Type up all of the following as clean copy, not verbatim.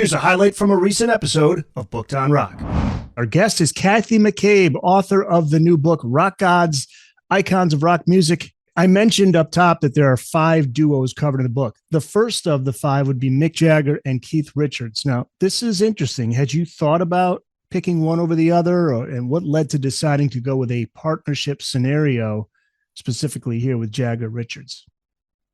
Here's a highlight from a recent episode of Booked on Rock. Our guest is Kathy McCabe, author of the new book, Rock Gods, Icons of Rock Music. I mentioned up top that there are 5 duos covered in the book. The first of the 5 would be Mick Jagger and Keith Richards. Now, this is interesting. Had you thought about picking one over the other, and what led to deciding to go with a partnership scenario, specifically here with Jagger Richards?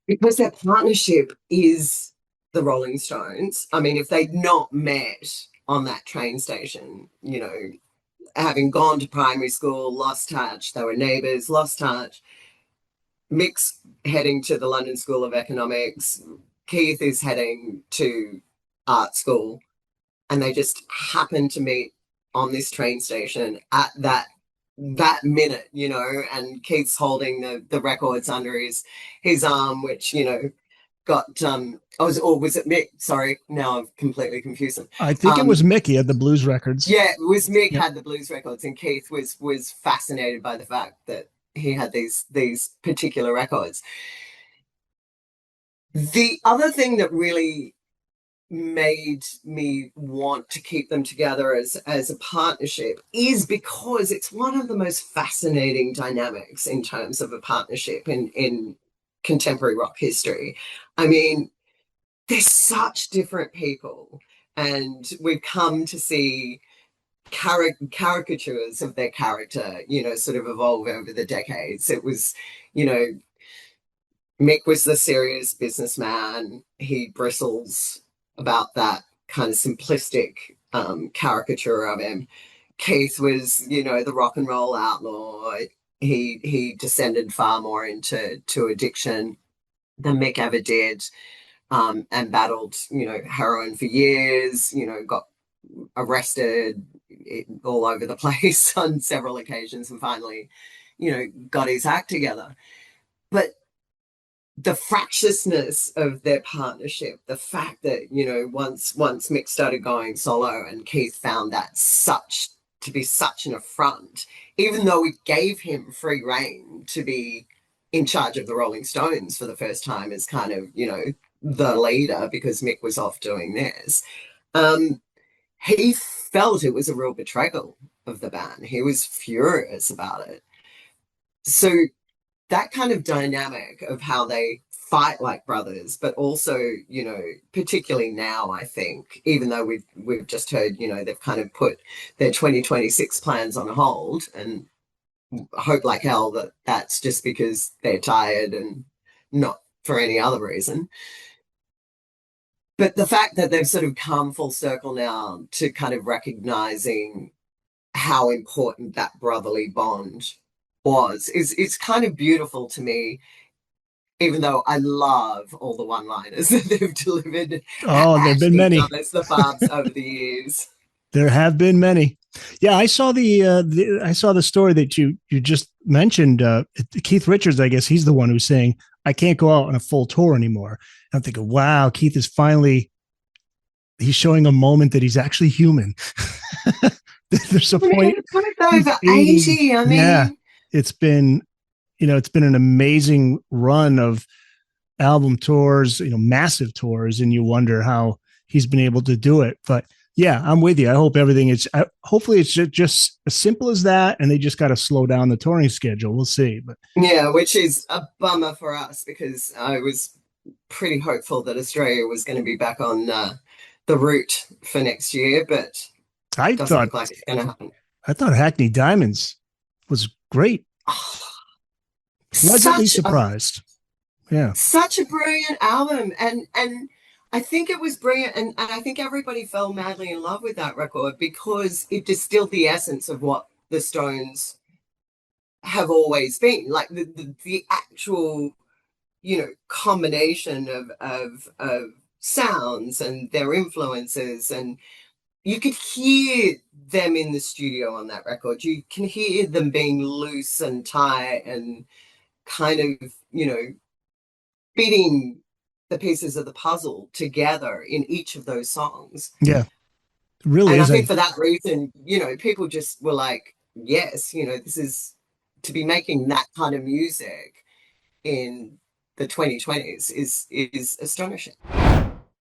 Because their partnership is the Rolling Stones. I mean, if they'd not met on that train station, you know, having gone to primary school, lost touch, they were neighbours, lost touch. Mick's heading to the London School of Economics. Keith is heading to art school. And they just happened to meet on this train station at that minute, you know, and Keith's holding the records under his arm, which, you know, got was it Mick? Sorry, now I've completely confused them. I think it was Mick. He had the blues records. Yeah, it was Mick had the blues records, and Keith was fascinated by the fact that he had these particular records. The other thing that really made me want to keep them together as a partnership is because it's one of the most fascinating dynamics in terms of a partnership in contemporary rock history. I mean, they're such different people, and we've come to see caricatures of their character, you know, sort of evolve over the decades. It was, you know, Mick was the serious businessman. He bristles about that kind of simplistic caricature of him. Keith was, you know, the rock and roll outlaw. He descended far more into addiction than Mick ever did, and battled, you know, heroin for years, you know, got arrested all over the place on several occasions, and finally, you know, got his act together. But the fractiousness of their partnership, the fact that, you know, once Mick started going solo and Keith found that to be such an affront, even though it gave him free rein to be in charge of the Rolling Stones for the first time as kind of, you know, the leader, because Mick was off doing this. He felt it was a real betrayal of the band. He was furious about it. So that kind of dynamic of how they fight like brothers, but also, you know, particularly now, I think, even though we've just heard, you know, they've kind of put their 2026 plans on hold, and hope like hell that that's just because they're tired and not for any other reason. But the fact that they've sort of come full circle now to kind of recognizing how important that brotherly bond was is kind of beautiful to me, even though I love all the one-liners that they've delivered. Oh, there have been many. The barbs over the years. There have been many. Yeah, I saw the story that you just mentioned. Keith Richards, I guess he's the one who's saying, I can't go out on a full tour anymore. And I'm thinking, wow, Keith is he's showing a moment that he's actually human. There's a point. Over 80. I mean, yeah, it's been an amazing run of album tours, you know, massive tours, and you wonder how he's been able to do it. But yeah, I'm with you. I hope hopefully it's just as simple as that, and they just got to slow down the touring schedule. We'll see. But yeah, which is a bummer for us, because I was pretty hopeful that Australia was going to be back on the route for next year, but it doesn't look like it's going to happen. I thought Hackney Diamonds was great. Pleasantly surprised. Yeah. Such a brilliant album. And I think it was brilliant. And I think everybody fell madly in love with that record because it distilled the essence of what the Stones have always been. Like the actual, you know, combination of sounds and their influences, and you could hear them in the studio on that record. You can hear them being loose and tight and kind of, you know, fitting the pieces of the puzzle together in each of those songs. Yeah, it really and is. I think for that reason, you know, people just were like, yes, you know, this is to be making that kind of music in the 2020s is astonishing.